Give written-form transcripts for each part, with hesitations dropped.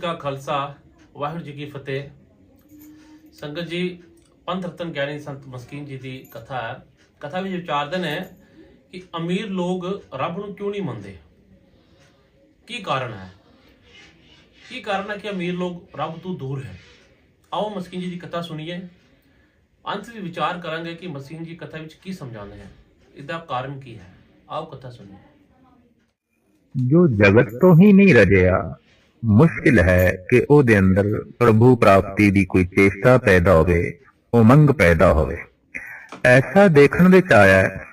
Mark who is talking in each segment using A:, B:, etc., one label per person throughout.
A: का खालसा वाहिगुरू जी की फतेह। संगत जी, पंथ रतन ज्ञानी संत मस्कीन जी की कथा है। कथा में विचारते हैं कि अमीर लोग रब नूं क्यों नहीं मनते, की कारण है। की कारण है कि अमीर लोग रब तो दूर है। आओ मस्कीन जी की कथा सुनिए, अंत में विचार करांगे कि मस्कीन जी कथा विच की समझाते हैं, इसका कारण की है। आओ कथा सुनिए।
B: जो जगत तो ही नहीं रजिया, मुश्किल है कि ਉਹਦੇ ਅੰਦਰ ਪ੍ਰਭੂ ਪ੍ਰਾਪਤੀ ਦੀ ਕੋਈ ਚੇਸ਼ਟਾ ਪੈਦਾ ਹੋਵੇ, ਉਮੰਗ ਪੈਦਾ ਹੋਵੇ। ਐਸਾ ਦੇਖਣ ਵਿੱਚ ਆਇਆ ਹੈ,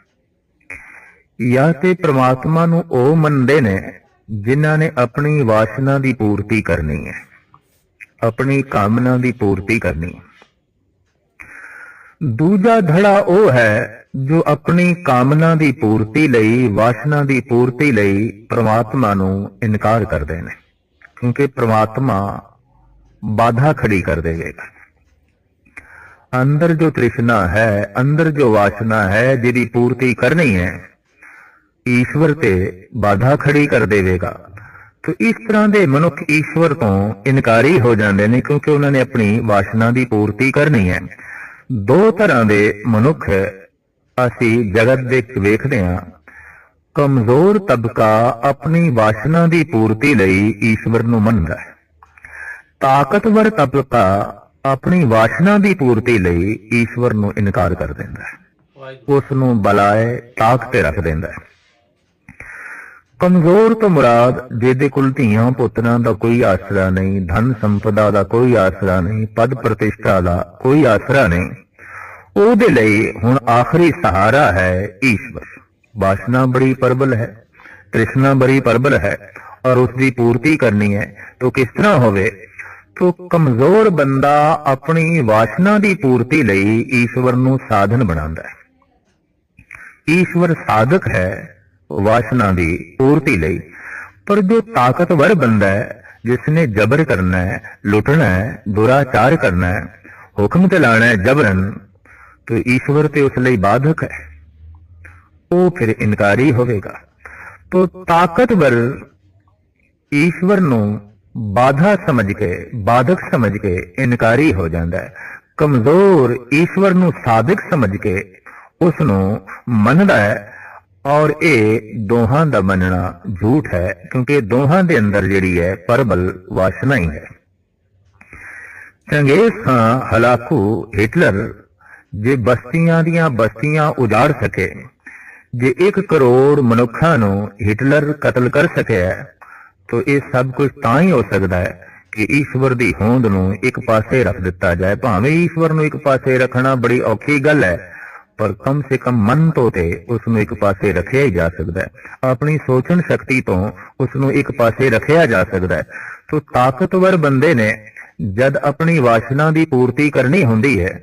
B: ਜਾਂ ਤੇ ਪ੍ਰਮਾਤਮਾ ਨੂੰ ਉਹ ਮੰਨਦੇ ਨੇ ਜਿਨ੍ਹਾਂ ਨੇ ਆਪਣੀ ਵਾਸਨਾ ਦੀ ਪੂਰਤੀ ਕਰਨੀ ਹੈ, ਆਪਣੀ ਕਾਮਨਾ ਦੀ ਪੂਰਤੀ ਕਰਨੀ ਹੈ। ਦੂਜਾ ਧੜਾ ਉਹ ਹੈ ਜੋ ਆਪਣੀ ਕਾਮਨਾ ਦੀ ਪੂਰਤੀ ਲਈ, ਵਾਸਨਾ ਦੀ ਪੂਰਤੀ ਲਈ ਪ੍ਰਮਾਤਮਾ ਨੂੰ ਇਨਕਾਰ ਕਰਦੇ ਨੇ, ਕਿਉਂਕਿ ਪ੍ਰਮਾਤਮਾ ਬਾਧਾ ਖੜੀ ਕਰ ਦੇਵੇਗਾ। ਅੰਦਰ ਜੋ ਤ੍ਰਿਸ਼ਨਾ ਹੈ, ਅੰਦਰ ਜੋ ਵਾਸਨਾ ਹੈ ਜਿਹਦੀ ਪੂਰਤੀ ਕਰਨੀ ਹੈ, ਈਸ਼ਵਰ ਤੇ ਬਾਧਾ ਖੜੀ ਕਰ ਦੇਵੇਗਾ। तो इस तरह के मनुख ईश्वर तो इनकारी हो जाते हैं, क्योंकि उन्होंने अपनी वासना की पूर्ति करनी है। दो तरह के मनुख असी जगत विच वेखदे हां। कमजोर तबका अपनी वासना की पूर्ति लई ईश्वर नूं मनदा है। ताकतवर तबका अपनी वासना की पूर्ति लई ईश्वर नूं इनकार कर दिंदा है, उस नूं बलाए ताक ते रख दिंदा है। कमजोर तो मुराद ਜਿਹਦੇ ਕੋਲ ਧੀਆਂ ਪੁੱਤਰਾਂ ਦਾ ਕੋਈ ਆਸਰਾ ਨਹੀਂ, ਧਨ ਸੰਪਦਾ ਦਾ ਕੋਈ ਆਸਰਾ ਨਹੀਂ, ਪਦ ਪ੍ਰਤਿਸ਼ਠਾ ਦਾ ਕੋਈ ਆਸਰਾ ਨਹੀਂ, ਉਹਦੇ ਲਈ ਹੁਣ ਆਖਰੀ ਸਹਾਰਾ ਹੈ ਈਸ਼ਵਰ। ਵਾਸਨਾ ਬੜੀ ਪ੍ਰਬਲ ਹੈ, ਤ੍ਰਿਸ਼ਨਾ ਬੜੀ ਪ੍ਰਬਲ ਹੈ, ਔਰ ਉਸ ਦੀ ਪੂਰਤੀ ਕਰਨੀ ਹੈ। तो किस तरह होवे? तो कमजोर बंदा अपनी वासना की पूर्ति ਲਈ ईश्वर ਨੂੰ साधन बनांदा है। ईश्वर साधक है वासना की पूर्ति लई। पर जो ताकतवर बंदा है, जिसने जबर करना है, लुटना है, दुराचार करना है, हुक्म चलाना है जबरन, तो ईश्वर ते उस लई बाधक है, वो फिर इनकारी होवेगा। तो ताकतवर ईश्वर नूं बाधा समझ के, बाधक समझ के इनकारी हो जाता है। कमजोर ईश्वर नूं साधक समझ के उस नूं मनदा है। और ये दोहां दा मनना झूठ है, क्योंकि दोहां दे अंदर जिहड़ी है प्रबल वासना ही है। चंगेज खां हलाकू हिटलर जे बस्तियां दियां बस्तियां उजाड़ सके, जे 1 करोड़ मनुखा नूं हिटलर कतल कर सके, तो ये सब कुछ तां ही हो सकता है कि ईश्वर दी होंद नूं एक पासे रख दिता जाए। भावें ईश्वर नूं एक पासे रखना बड़ी औखी गल है, पर कम से कम मन तो ते उसनूं एक पासे रखिया ही जा सकता है, अपनी सोचण शक्ति तो उसनूं एक पासे रखिया जा सकता है। तो ताकतवर बंदे ने जद अपनी वासना की पूर्ति करनी हुंदी है,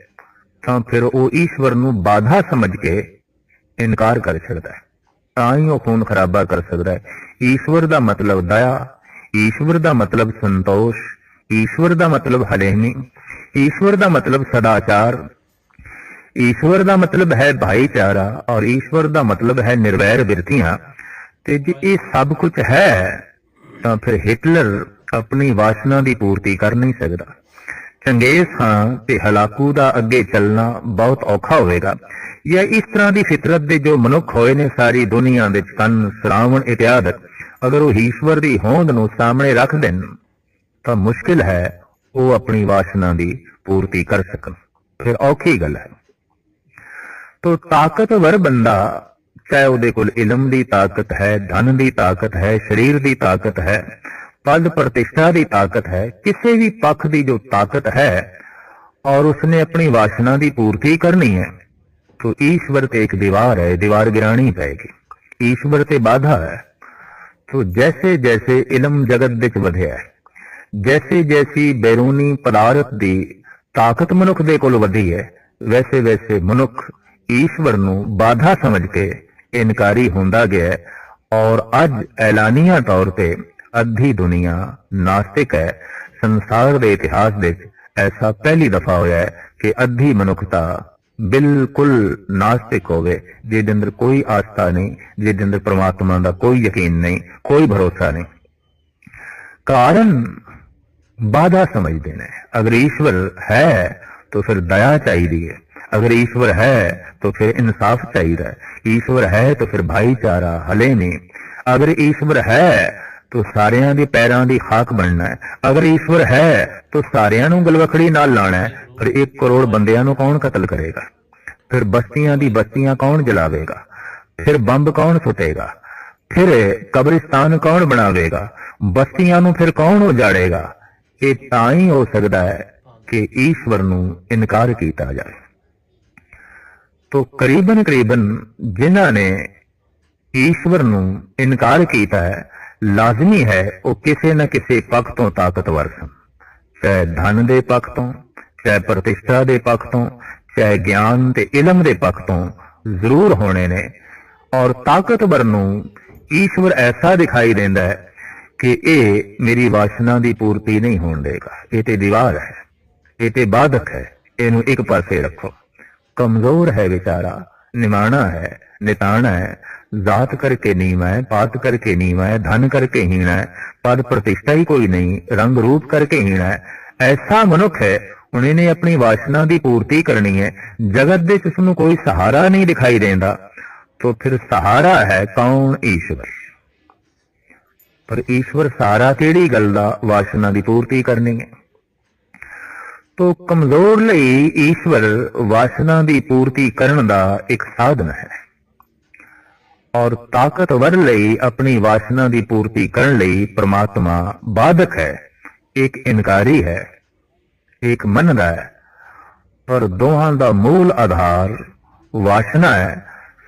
B: तो फिर वो ईश्वर नूं बाधा समझ के इनकार कर सकता है, तां ही वो खून खराबा कर सकता है। ईश्वर का मतलब दया, ईश्वर का मतलब संतोष, ईश्वर का मतलब हलेमी, ईश्वर का मतलब सदाचार, ईश्वर का मतलब है भाईचारा, और ईश्वर का मतलब है निर्वैर बिरतियां। ते जे ये सब कुछ है, तो फिर हिटलर अपनी वासना की पूर्ति कर नहीं सकता। चंगेज खां ते हलाकू का अगे चलना बहुत औखा होएगा। या इस तरह की फितरत के जो मनुख होए ने सारी दुनिया दे कन श्रावण इत्यादि, अगर वो ईश्वर की होंद नूं सामने रख देन, तो मुश्किल है वो अपनी वासना की पूर्ति कर सकन। फिर औखी गल है। तो ताकतवर बंदा, चाहे उहदे कोल इलम की ताकत है, धन की ताकत है, शरीर की ताकत है, पद प्रतिष्ठा की ताकत है, किसी भी पक्ष की जो ताकत है, और उसने अपनी वासना की पूर्ति करनी है, तो ईश्वर ते एक दीवार है, दीवार गिरानी पड़ेगी। ईश्वर ते बाधा है। तो जैसे जैसे इलम जगत विच वधिया है, जैसे जैसी बैरूनी पदार्थ की ताकत मनुख दे कोल वधी है, वैसे वैसे मनुख ईश्वर नूं बाधा समझ के इनकारी होंदा गया। और अज ऐलानिया तौर पे अद्धी दुनिया नास्तिक है। संसार के इतिहास विच ऐसा पहली दफा होया है कि अद्धी मनुखता बिल्कुल नास्तिक होवे, जिहदे अंदर कोई आस्था नहीं, जिहदे अंदर परमात्मा का कोई यकीन नहीं, कोई भरोसा नहीं। कारण बाधा समझते हैं। अगर ईश्वर है तो फिर दया चाहिए, अगर ईश्वर है तो फिर इंसाफ चाहिए, ईश्वर है तो फिर भाईचारा हले नहीं, अगर ईश्वर है तो सारियां दे पैरां दी खाक बनना है, अगर ईश्वर है तो सारियां नूं गलवखड़ी नाल लाना है। फिर 1 करोड़ बंदियां नूं कौन कतल करेगा? फिर बस्तियां दी बस्तियां कौन जलावेगा? फिर बंब कौन सुटेगा? फिर कब्रिस्तान कौन बनावेगा? बस्तियां नूं फिर कौन उजाड़ेगा? ये तां ही हो सकता है कि ईश्वर नूं इनकार किया जाए। तो करीबन करीबन जिन्हां ने ईश्वर नूं इनकार किया है, लाजमी है वो किसी न किसी पक्ष तो ताकतवर सन, चाहे धन दे पक्ष तो, चाहे प्रतिष्ठा दे पक्ष तो, चाहे ज्ञान ते इलम दे पक्ष तो जरूर होने ने। और ताकतवर नूं ईश्वर ऐसा दिखाई देंदा है कि ये मेरी वासना की पूर्ति नहीं होने देगा, ये ते दीवार है, ये ते बाधक है, इनू एक पासे रखो। कमजोर है बेचारा, निमाना है, निताना है, जात करके नीवा है, पात करके नीवा है, धन करके हीना है, पद प्रतिष्ठा ही कोई नहीं, रंग रूप करके हीना है। ऐसा मनुख है, उन्हें अपनी वासना की पूर्ति करनी है, जगत दे उसनूं कोई सहारा नहीं दिखाई देंदा, तो फिर सहारा है कौन? ईश्वर। पर ईश्वर सहारा केड़ी गल दा वासना की पूर्ति करनी है? तो कमजोर लई ईश्वर वासना की पूर्ति करन दा एक साधन है, और ताकतवर लई अपनी वासना की पूर्ति करन लई परमात्मा बाधक है, एक इनकारी है, एक मनदा है। पर दोहां दा मूल आधार वासना है।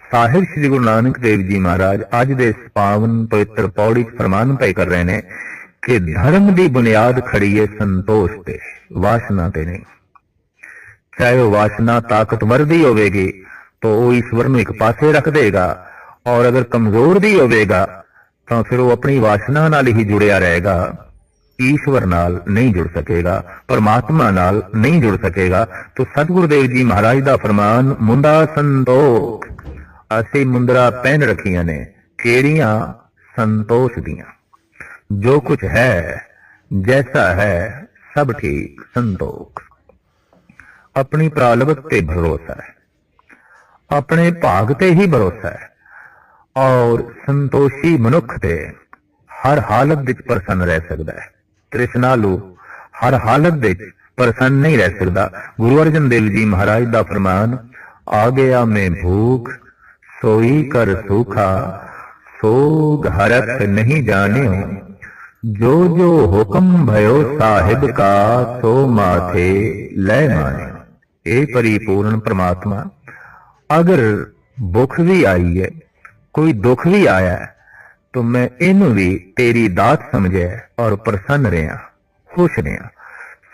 B: साहिब श्री गुरु नानक देव जी महाराज अज दे पावन पवित्र पौड़ी फरमान पे कर रहे हैं कि धर्म की बुनियाद खड़ी है संतोष ते, वासना ते नहीं। चाहे वो वासना ताकतवर दी होवेगी तो वो ईश्वर नूं एक पासे रख देगा, और अगर कमजोर दी होवेगा तो फिर वो अपनी वासना नाल ही जुड़िया रहेगा, ईश्वर नाल नहीं जुड़ सकेगा, परमात्मा नाल नहीं जुड़ सकेगा। तो सतगुरु देव जी महाराज दा फरमान, मुंदा संतोख, असी मुंदरा पहन रखियां ने केड़ियां? संतोष दियां। जो कुछ है जैसा है सब ठीक, संतोष। अपनी प्रालवत ते भरोसा है, अपने भाग ते ही भरोसा है, और संतोषी मनुख ते हर हालत विच प्रसन्न रह सकता है। तृष्णालु हर हालत विच प्रसन्न नहीं रह सकता। गुरु अर्जन देव जी महाराज दा फरमान, आ गया मैं भूख सोई कर सूखा, सोग हरख नहीं जाने, जो जो हुक्म भयो साहिब का, सो माथे ले माने। ए परिपूर्ण परमात्मा, अगर भुख भी आई है, कोई दुख भी आया है, तो मैं इनू भी तेरी दात समझे और प्रसन्न रहा, खुश रहा।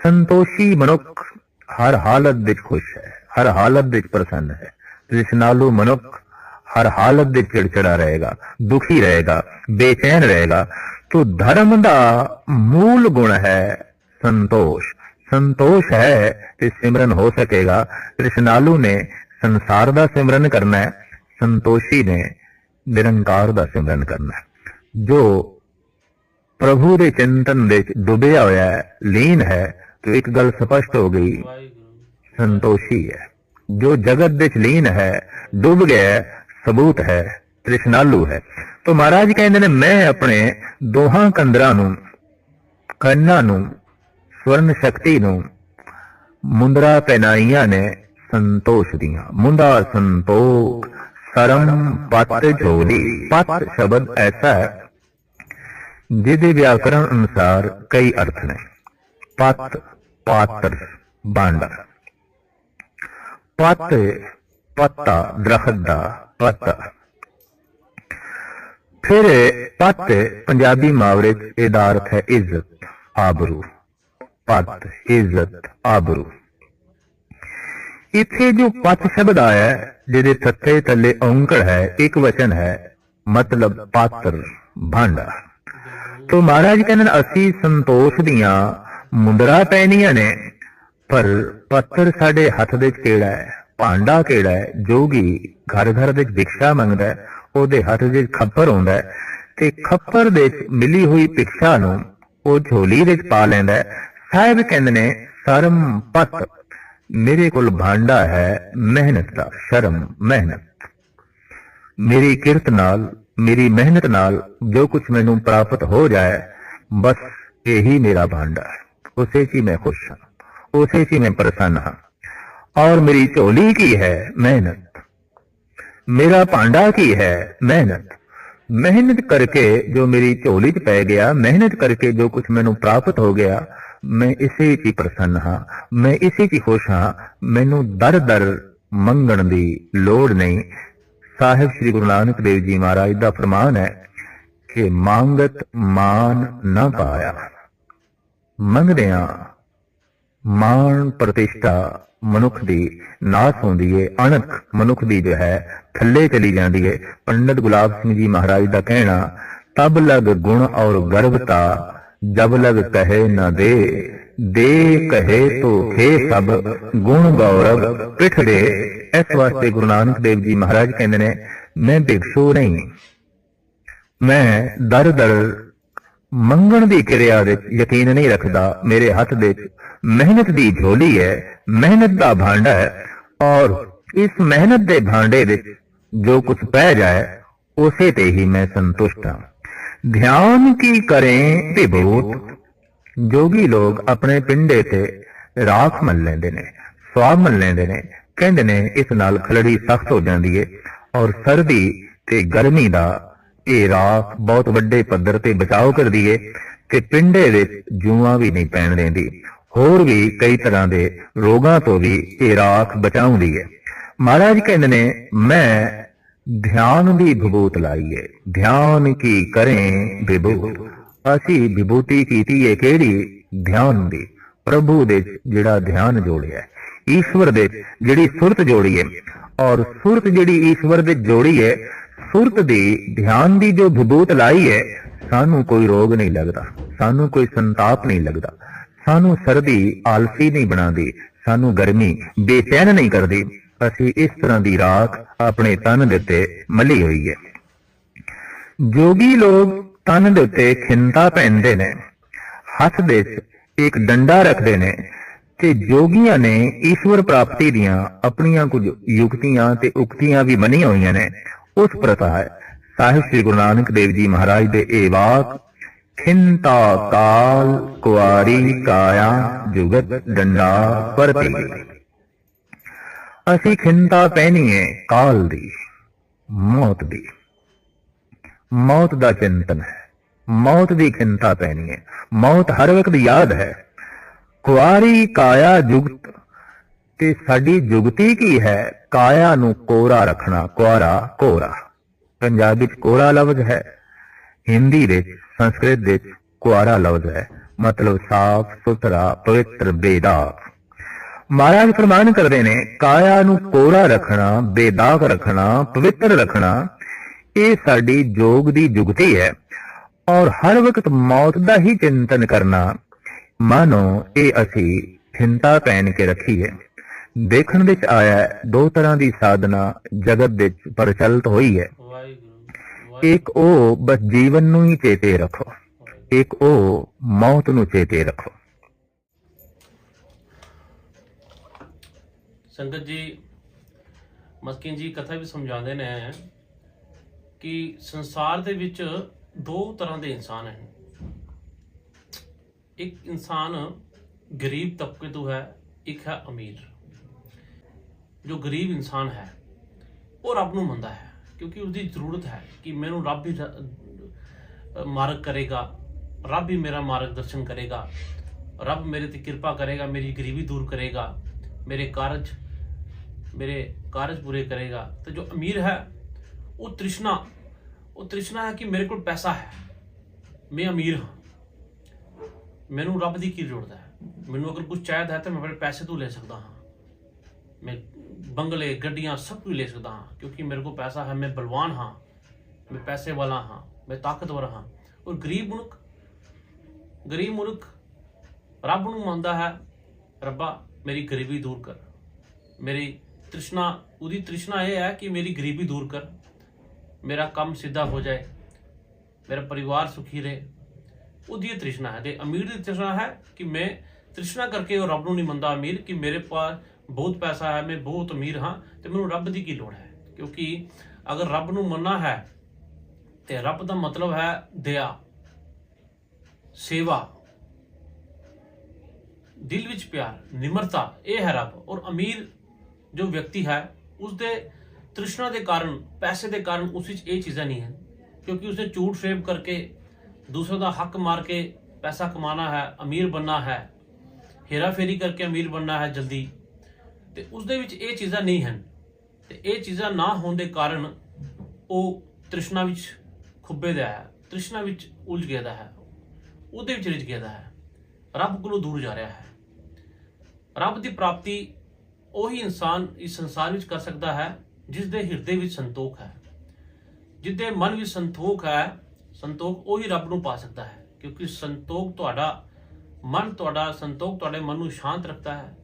B: संतोषी मनुख हर हालत विच खुश है, हर हालत विच प्रसन्न है। तृष्णालु मनुख हर हालत विच चिड़चिड़ा रहेगा, दुखी रहेगा, बेचैन रहेगा। तो धर्म दा मूल गुण है संतोष। संतोष है तो सिमरन हो सकेगा। तृष्णालु ने संसार दा सिमरन करना है, संतोषी ने निरंकार दा सिमरन करना है। जो प्रभु दे चिंतन दे डुबिया होया है, लीन है, तो एक गल स्पष्ट हो गई, संतोषी है। जो जगत दे लीन है, डूब गया, सबूत है तृष्णालु है। तो महाराज कहते ने, मैं अपने दोहां कंदरां नूं, कन्ना नूं, स्वर्ण शक्ति नूं मुंदरा पहनाइया ने संतोष दिया। मुंदा संतोख सरम पत झोली। पत शब्द ऐसा है जिहदे व्याकरण अनुसार कई अर्थ ने। पत पात्र बांडा, पत पत्ता दरखत दा पत्ता। फिर पत पंजाबी मुहावरे इहदा अर्थ है इज्जत, आबरू। पत इज्जत, आबरू। इथे जो पत शब्द आया है, जिहदे थत्थे थले औंकड़ है, एक वचन है, मतलब पात्र भांडा। तो महाराज कहने असी संतोष दियां मुंदरा पहनियां ने, पर पत्थर साडे हथ दे केड़ा है, भांडा केड़ा है। जोगी घर घर दे भिक्षा मंगदा है, ओदे हथ दे खप्पर हुंदा है, ते खप्पर दे मिली हुई भिक्षा नूं ਉਹ ਝੋਲੀ ਵਿੱਚ ਪਾ ਲੈਂਦਾ ਹੈ। ਸਾਹਿਬ ਕਹਿੰਦੇ ਨੇ ਸ਼ਰਮ ਪਤ, ਮੇਰੇ ਕੋਲ ਭਾਂਡਾ ਹੈ ਮਿਹਨਤ ਦਾ। ਸ਼ਰਮ ਮਿਹਨਤ, ਮੇਰੀ ਕਿਰਤ ਨਾਲ, ਮੇਰੀ ਮਿਹਨਤ ਨਾਲ ਜੋ ਕੁਝ ਮੈਨੂੰ ਪ੍ਰਾਪਤ ਹੋ ਜਾਏ, ਬਸ यही मेरा भांडा है, उसे ही मैं खुश हाँ, उसे ही मैं प्रसन्न हाँ। और मेरी झोली की है मेहनत, मेरा भांडा की है मेहनत। मेहनत करके जो मेरी झोली च पै गया, मेहनत करके जो कुछ मैनू प्राप्त हो गया, मैं इसे ही प्रसन्न हाँ, मैं इसे ही खुश हाँ। मैनू दर दर मंगण दी लोड़ नहीं। साहिब श्री गुरु नानक देव जी महाराज का फरमान है कि मांगत मान न पाया। मंगदिया मान प्रतिष्ठा मनुख दी नाश होंदी है, अणख मनुख दी जो है थल्ले चली जाती है। पंडित गुलाब सिंह जी महाराज का कहना, तब लग गुण और गर्वता, जब लग कहे न दे कहे तो खे सब, गुण गौरव पिठ दे। इस वास्ते गुरु नानक देव जी महाराज कहते ने, मैं भिक्षु नहीं, मैं दर दर मंगण दी क्रिया दे यकीन नहीं रखदा। मेरे हथ दे मेहनत दी झोली है, मेहनत दा भांडा है, और इस मेहनत दे भांडे दे जो कुछ पै जाए, उसे ते ही मैं संतुष्ट हाँ। ध्यान की करें विभूत, जोगी लोग अपने पिंडे ते राख मल लेंदे ने, स्वाब मल लेंदे ने। कहंदे ने इस नाल खलड़ी सख्त हो जाती है, और सर्दी ते गर्मी दा ਇਹ ਰਾਖ ਬਹੁਤ ਵੱਡੇ ਪੱਧਰ ਤੇ ਬਚਾਓ ਕਰਦੀ ਏ ਕਿ ਪਿੰਡੇ ਵਿੱਚ ਜੂਆਂ ਵੀ ਨਹੀਂ ਪੈਣ ਦਿੰਦੀ। ਹੋਰ ਵੀ ਕਈ ਤਰ੍ਹਾਂ ਦੇ ਰੋਗਾਂ ਤੋਂ ਵੀ ਇਹ ਰਾਖ ਬਚਾਉਂਦੀ ਏ। ਮਹਾਰਾਜ ਕਹਿੰਦੇ ਨੇ, ਮੈਂ ਧਿਆਨ ਦੀ ਵਿਭੂਤ ਲਾਈ ਏ। ਧਿਆਨ ਕੀ ਕਰੇ ਵਿਭੂਤ, ਅਸੀਂ ਵਿਭੂਤੀ ਕੀਤੀ ਏ ਕਿਹੜੀ? ਧਿਆਨ ਦੀ। ਪ੍ਰਭੂ ਦੇ ਜਿਹੜਾ ਧਿਆਨ ਜੋੜਿਆ, ਈਸ਼ਵਰ ਦੇ ਜਿਹੜੀ ਸੁਰਤ ਜੋੜੀ ਏ, ਔਰ ਸੁਰਤ ਜਿਹੜੀ ਈਸ਼ਵਰ ਦੇ ਜੋੜੀ ਏ, सुरत दी ध्यान दी जो विभूत लाई है, सानू कोई रोग नहीं लगता, सानू कोई संताप नहीं लगता, सानू सर्दी आलसी नहीं बनाती, सानू गर्मी बेचैन नहीं करती। असी इस तरह की राख अपने तन दे उत्ते मली हुई है। जोगी लोग तन दे उत्ते खिंता पहनते ने, हथ दे एक डंडा रखते ने, ते जोगियां ने ईश्वर प्राप्ति दियां अपनियां कुछ युक्तियां ते उक्तियां भी बनी हुई ने। उस प्रथा है साहिब श्री गुरु नानक देव जी महाराज दे ए वाक, खिंता काल कुआरी काया जुगत डंडा परती। असी खिंता पहनी है काल दी, मौत दी। मौत दा चिंतन है, मौत दी खिंता पहनी है, मौत हर वक्त याद है। कुआरी काया जुगत, ते साडी जुगती की है? काया नू कोरा रखना। कुआरा कोरा, पंजाबी कोरा लफ्ज है, हिंदी दे संस्कृत दे कुआरा लफ्ज है, मतलब साफ सुथरा पवित्र बेदाग। महाराज फरमान करते ने, काया नू कोरा रखना, बेदाग रखना, पवित्र रखना, ये साडी जोग दी जुगती है। और हर वक्त मौत दा ही चिंतन करना, मानो ये असी खिंता पहन के रखी है। देखण विच आया दो तरह की साधना जगत विच प्रचलित हुई है। एक ओ बस जीवन नू ही चेते रखो, एक ओ मौत नू चेते रखो।
A: संगत जी, मस्किन जी कथा भी समझाते ने कि संसार दे विच दो तरह के इंसान हैं। एक इंसान गरीब तबके तो है, एक है अमीर। जो गरीब इंसान है वो रब नूं मनदा है, क्योंकि उसकी जरूरत है कि मैनू रब ही मार्ग करेगा, रब ही मेरा मार्गदर्शन करेगा, रब मेरे ते कृपा करेगा, मेरी गरीबी दूर करेगा, मेरे कारज पूरे करेगा। तो जो अमीर है वो तृष्णा है कि मेरे को पैसा है, मैं अमीर हाँ, मैनू रब की जरूरत है। मैनू अगर कुछ चाहिए है तो मैं अपने पैसे तो ले सकता हाँ, मैं बंगले गड्डियां सब कुछ ले सकता हाँ, क्योंकि मेरे को पैसा है, मैं बलवान हाँ, मैं पैसे वाला हाँ, मैं ताकतवर हाँ। और गरीब मुल्क रब नूं मंगदा है, रब्बा मेरी गरीबी दूर कर, मेरी तृष्णा, उदी तृष्णा यह है कि मेरी गरीबी दूर कर, मेरा काम सीधा हो जाए, मेरा परिवार सुखी रहे, ਉਹਦੀ ਇਹ ਤ੍ਰਿਸ਼ਨਾ ਹੈ। ਤੇ ਅਮੀਰ ਦੀ ਤ੍ਰਿਸ਼ਨਾ ਹੈ ਕਿ ਮੈਂ ਤ੍ਰਿਸ਼ਨਾ ਕਰਕੇ ਉਹ ਰੱਬ ਨੂੰ ਨਹੀਂ ਮੰਨਦਾ ਅਮੀਰ, ਕਿ ਮੇਰੇ ਪਾਸ ਬਹੁਤ ਪੈਸਾ ਹੈ, ਮੈਂ ਬਹੁਤ ਅਮੀਰ ਹਾਂ ਤੇ ਮੈਨੂੰ ਰੱਬ ਦੀ ਕੀ ਲੋੜ ਹੈ। ਕਿਉਂਕਿ ਅਗਰ ਰੱਬ ਨੂੰ ਮੰਨਣਾ ਹੈ ਤੇ ਰੱਬ ਦਾ ਮਤਲਬ ਹੈ ਦਇਆ, ਸੇਵਾ, ਦਿਲ ਵਿੱਚ ਪਿਆਰ, ਨਿਮਰਤਾ, ਇਹ ਹੈ ਰੱਬ। ਔਰ ਅਮੀਰ ਜੋ ਵਿਅਕਤੀ ਹੈ ਉਸਦੇ ਤ੍ਰਿਸ਼ਨਾ ਦੇ ਕਾਰਨ, ਪੈਸੇ ਦੇ ਕਾਰਨ ਉਸ ਵਿੱਚ ਇਹ ਚੀਜ਼ਾਂ ਨਹੀਂ ਹਨ, ਕਿਉਂਕਿ ਉਸਨੇ ਝੂਠ ਫਰੇਬ ਕਰਕੇ ਦੂਸਰੇ ਦਾ ਹੱਕ ਮਾਰ ਕੇ ਪੈਸਾ ਕਮਾਣਾ ਹੈ, ਅਮੀਰ बनना ਹੈ, हेरा फेरी करके अमीर बनना है जल्दी, ਤੇ ਉਸਦੇ ਵਿੱਚ ਇਹ ਚੀਜ਼ਾਂ ਨਹੀਂ ਹਨ। ਤੇ ਇਹ ਚੀਜ਼ਾਂ ਨਾ ਹੋਣ ਦੇ ਕਾਰਨ ਉਹ ਤ੍ਰਿਸ਼ਨਾ ਵਿੱਚ ਖੁੱਬੇ ਦਾ ਹੈ, ਤ੍ਰਿਸ਼ਨਾ ਵਿੱਚ ਉਲਝ ਗਿਆ ਹੈ, ਉਹਦੇ ਵਿੱਚ ਰਿਝ ਗਿਆ ਹੈ, ਰੱਬ ਕੋਲੋਂ ਦੂਰ ਜਾ ਰਿਹਾ ਹੈ। ਰੱਬ ਦੀ ਪ੍ਰਾਪਤੀ ਉਹੀ ਇਨਸਾਨ ਇਸ ਸੰਸਾਰ ਵਿੱਚ ਕਰ ਸਕਦਾ ਹੈ ਜਿਸ ਦੇ ਹਿਰਦੇ ਵਿੱਚ ਸੰਤੋਖ ਹੈ, ਜਿਸਦੇ ਮਨ ਵਿੱਚ ਸੰਤੋਖ ਹੈ। ਸੰਤੋਖ ਉਹੀ ਰੱਬ ਨੂੰ ਪਾ ਸਕਦਾ ਹੈ, ਕਿਉਂਕਿ ਸੰਤੋਖ ਤੁਹਾਡਾ ਮਨ, ਤੁਹਾਡਾ ਸੰਤੋਖ ਤੁਹਾਡੇ ਮਨ ਨੂੰ ਸ਼ਾਂਤ ਰੱਖਦਾ ਹੈ।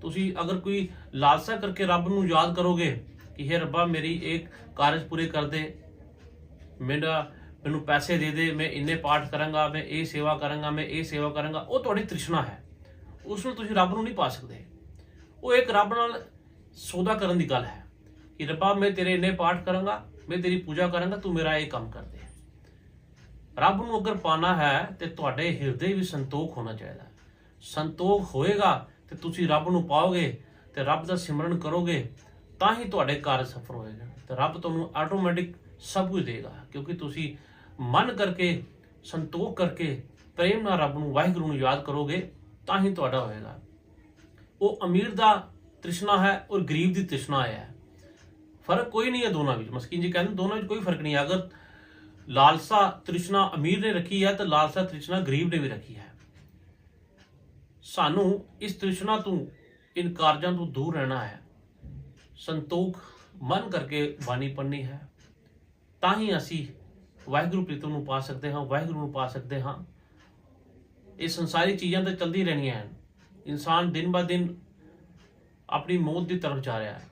A: ਤੁਸੀਂ ਅਗਰ ਕੋਈ ਲਾਲਸਾ ਕਰਕੇ ਰੱਬ ਨੂੰ ਯਾਦ ਕਰੋਗੇ ਕਿ हे ਰੱਬਾ ਮੇਰੀ ਇੱਕ ਕਾਰਜ ਪੂਰੇ ਕਰ ਦੇ, ਮੈਨੂੰ ਪੈਸੇ ਦੇ ਦੇ, ਮੈਂ ਇੰਨੇ ਪਾਠ ਕਰਾਂਗਾ, ਮੈਂ ਇਹ ਸੇਵਾ ਕਰਾਂਗਾ, ਮੈਂ ਇਹ ਸੇਵਾ ਕਰਾਂਗਾ, ਉਹ ਤੁਹਾਡੀ ਤ੍ਰਿਸ਼ਨਾ ਹੈ। ਉਸ ਨੂੰ ਤੁਸੀਂ ਰੱਬ ਨੂੰ ਨਹੀਂ ਪਾ ਸਕਦੇ। ਉਹ ਇੱਕ ਰੱਬ ਨਾਲ ਸੌਦਾ ਕਰਨ ਦੀ ਗੱਲ ਹੈ ਕਿ ਰੱਬਾ ਮੈਂ ਤੇਰੇ ਇੰਨੇ ਪਾਠ ਕਰਾਂਗਾ, ਮੈਂ ਤੇਰੀ ਪੂਜਾ ਕਰਾਂਗਾ, ਤੂੰ ਮੇਰਾ ਇਹ ਕੰਮ ਕਰ ਦੇ। ਰੱਬ ਨੂੰ ਅਗਰ ਪਾਣਾ ਹੈ ਤੇ ਤੁਹਾਡੇ ਹਿਰਦੇ ਵਿੱਚ ਸੰਤੋਖ ਹੋਣਾ ਚਾਹੀਦਾ। ਸੰਤੋਖ ਹੋਏਗਾ ਤੇ ਤੁਸੀਂ ਰੱਬ ਨੂੰ ਪਾਓਗੇ ਤੇ ਰੱਬ ਦਾ ਸਿਮਰਨ ਕਰੋਗੇ, ਤਾਂ ਹੀ ਤੁਹਾਡੇ ਕਾਰਜ ਸਫਲ ਹੋਏਗਾ ਤੇ ਰੱਬ ਤੁਹਾਨੂੰ ਆਟੋਮੈਟਿਕ ਸਭ ਕੁਝ ਦੇਗਾ। ਕਿਉਂਕਿ ਤੁਸੀਂ ਮਨ ਕਰਕੇ, ਸੰਤੋਖ ਕਰਕੇ, ਪ੍ਰੇਮ ਨਾਲ ਰੱਬ ਨੂੰ, ਵਾਹਿਗੁਰੂ ਨੂੰ ਯਾਦ ਕਰੋਗੇ, ਤਾਂ ਹੀ ਤੁਹਾਡਾ ਹੋਏਗਾ। ਉਹ ਅਮੀਰ ਦਾ ਤ੍ਰਿਸ਼ਨਾ ਹੈ ਔਰ ਗਰੀਬ ਦੀ ਤ੍ਰਿਸ਼ਨਾ ਹੈ। ਫਰਕ ਕੋਈ ਨਹੀਂ ਹੈ ਦੋਨਾਂ ਵਿੱਚ। ਮਸਕੀਨ ਜੀ ਕਹਿੰਦੇ ਦੋਨਾਂ ਵਿੱਚ ਕੋਈ ਫਰਕ ਨਹੀਂ ਹੈ। ਅਗਰ ਲਾਲਸਾ ਤ੍ਰਿਸ਼ਨਾ ਅਮੀਰ ਨੇ ਰੱਖੀ ਹੈ ਤਾਂ ਲਾਲਸਾ ਤ੍ਰਿਸ਼ਨਾ ਗਰੀਬ ਨੇ ਵੀ ਰੱਖੀ ਹੈ। ਸਾਨੂੰ ਇਸ ਤ੍ਰਿਸ਼ਨਾ ਤੋਂ, ਇਨ ਕਾਰਜਾਂ ਤੋਂ ਦੂਰ ਰਹਿਣਾ ਹੈ। ਸੰਤੋਖ ਮਨ ਕਰਕੇ ਬਾਣੀ ਪੜ੍ਹਨੀ ਹੈ, ਤਾਂ ਹੀ ਅਸੀਂ ਵਾਹਿਗੁਰੂ ਪ੍ਰੀਤਮ ਨੂੰ ਪਾ ਸਕਦੇ ਹਾਂ, ਵਾਹਿਗੁਰੂ ਨੂੰ ਪਾ ਸਕਦੇ ਹਾਂ। ਇਹ ਸੰਸਾਰੀ ਚੀਜ਼ਾਂ ਤਾਂ ਚਲਦੀ ਰਹਿਣੀਆਂ ਹਨ। ਇਨਸਾਨ ਦਿਨ ਬ ਦਿਨ ਆਪਣੀ ਮੌਤ ਦੀ ਤਰਫ ਜਾ ਰਿਹਾ ਹੈ।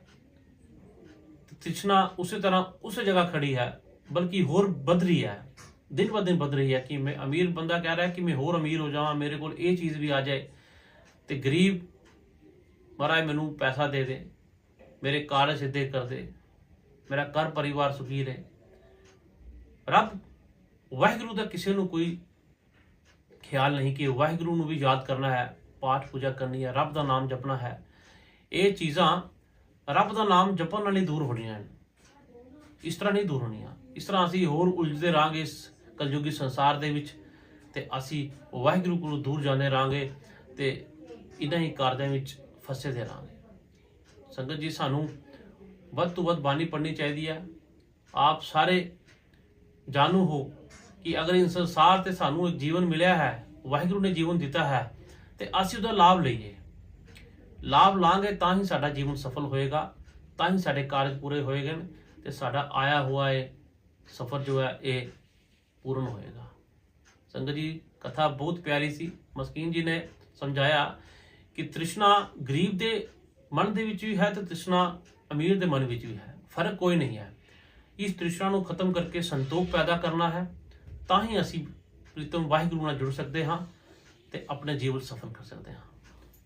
A: ਤ੍ਰਿਸ਼ਨਾ ਉਸੇ ਤਰ੍ਹਾਂ ਉਸੇ ਜਗ੍ਹਾ ਖੜੀ ਹੈ, ਬਲਕਿ ਹੋਰ ਵੱਧ ਰਹੀ ਹੈ, ਦਿਨ ਬ ਦਿਨ ਵੱਧ ਰਹੀ ਹੈ। ਕਿ ਮੈਂ ਅਮੀਰ ਬੰਦਾ ਕਹਿ ਰਿਹਾ ਕਿ ਮੈਂ ਹੋਰ ਅਮੀਰ ਹੋ ਜਾਵਾਂ, ਮੇਰੇ ਕੋਲ ਇਹ ਚੀਜ਼ ਵੀ ਆ ਜਾਏ, ਤੇ ਗਰੀਬ ਮਹਾਰਾਜ ਮੈਨੂੰ ਪੈਸਾ ਦੇ ਦੇ, ਮੇਰੇ ਕਾਰਜ ਸਿੱਧੇ ਕਰ ਦੇ, ਮੇਰਾ ਘਰ ਪਰਿਵਾਰ ਸੁਖੀ ਰਹੇ। ਰੱਬ ਵਾਹਿਗੁਰੂ ਦਾ ਕਿਸੇ ਨੂੰ ਕੋਈ ਖਿਆਲ ਨਹੀਂ ਕਿ ਵਾਹਿਗੁਰੂ ਨੂੰ ਵੀ ਯਾਦ ਕਰਨਾ ਹੈ, ਪਾਠ ਪੂਜਾ ਕਰਨੀ ਹੈ, ਰੱਬ ਦਾ ਨਾਮ ਜਪਣਾ ਹੈ। ਇਹ ਚੀਜ਼ਾਂ ਰੱਬ ਦਾ ਨਾਮ ਜਪਣ ਨਾਲ ਹੀ ਦੂਰ ਹੋਣੀਆਂ ਹਨ, ਇਸ ਤਰ੍ਹਾਂ ਨਹੀਂ ਦੂਰ ਹੋਣੀਆਂ। ਇਸ ਤਰ੍ਹਾਂ ਅਸੀਂ ਹੋਰ ਉਲਝਦੇ ਰਹਾਂਗੇ ਇਸ ਕਲਯੁਗੀ ਸੰਸਾਰ ਦੇ ਵਿੱਚ, ਤੇ ਅਸੀਂ ਵਾਹਿਗੁਰੂ ਕੋਲੋਂ ਦੂਰ ਜਾਂਦੇ ਰਹਾਂਗੇ ਤੇ ਇਹਨਾਂ ਹੀ ਕਾਰਜਾਂ ਵਿੱਚ ਫਸੇ ਦੇ ਰਹਾਂਗੇ। ਸੰਗਤ ਜੀ, ਸਾਨੂੰ ਵੱਧ ਤੋਂ ਵੱਧ ਬਾਣੀ ਪੜ੍ਹਨੀ ਚਾਹੀਦੀ ਹੈ। ਆਪ ਸਾਰੇ ਜਾਣੂ ਹੋ ਕਿ ਅਗਰ ਇਸ ਸੰਸਾਰ ਤੇ ਸਾਨੂੰ ਇੱਕ ਜੀਵਨ ਮਿਲਿਆ ਹੈ, ਵਾਹਿਗੁਰੂ ਨੇ ਜੀਵਨ ਦਿੱਤਾ ਹੈ, ਤੇ ਅਸੀਂ ਉਹਦਾ ਲਾਭ ਲਈਏ। ਲਾਭ ਲਾਂਗੇ ਤਾਂ ਹੀ ਸਾਡਾ ਜੀਵਨ ਸਫਲ ਹੋਏਗਾ, ਤਾਂ ਹੀ ਸਾਡੇ ਕਾਰਜ ਪੂਰੇ ਹੋਏਗੇ ਤੇ ਸਾਡਾ ਆਇਆ ਹੋਇਆ ਇਹ ਸਫਰ ਜੋ ਹੈ ਇਹ ਪੂਰਨ ਹੋਏਗਾ। ਸੰਗਤ ਜੀ, ਕਥਾ ਬਹੁਤ ਪਿਆਰੀ ਸੀ। ਮਸਕੀਨ ਜੀ ਨੇ ਸਮਝਾਇਆ ਕਿ ਤ੍ਰਿਸ਼ਨਾ ਗਰੀਬ ਦੇ ਮਨ ਦੇ ਵਿੱਚ ਵੀ ਹੈ ਤੇ ਤ੍ਰਿਸ਼ਨਾ ਅਮੀਰ ਦੇ ਮਨ ਵਿੱਚ ਵੀ ਹੈ, ਫਰਕ ਕੋਈ ਨਹੀਂ ਹੈ। ਇਸ ਤ੍ਰਿਸ਼ਨਾ ਨੂੰ ਖਤਮ ਕਰਕੇ ਸੰਤੋਖ ਪੈਦਾ ਕਰਨਾ ਹੈ, ਤਾਂ ਹੀ ਅਸੀਂ ਪ੍ਰੀਤਮ ਵਾਹਿਗੁਰੂ ਨਾਲ ਜੁੜ ਸਕਦੇ ਹਾਂ ਤੇ ਆਪਣੇ ਜੀਵਨ ਸਫਲ ਕਰ ਸਕਦੇ ਹਾਂ।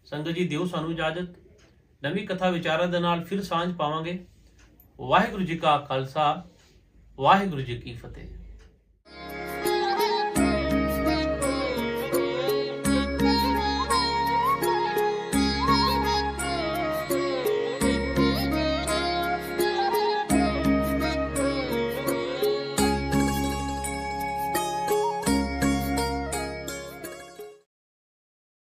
A: ਸੰਗਤ ਜੀ, ਦਿਓ ਸਾਨੂੰ ਇਜਾਜ਼ਤ। ਨਵੀਂ ਕਥਾ ਵਿਚਾਰਾਂ ਦੇ ਨਾਲ ਫਿਰ ਸਾਂਝ ਪਾਵਾਂਗੇ। ਵਾਹਿਗੁਰੂ ਜੀ ਕਾ ਖਾਲਸਾ, ਵਾਹਿਗੁਰੂ ਜੀ ਕੀ ਫਤਿਹ।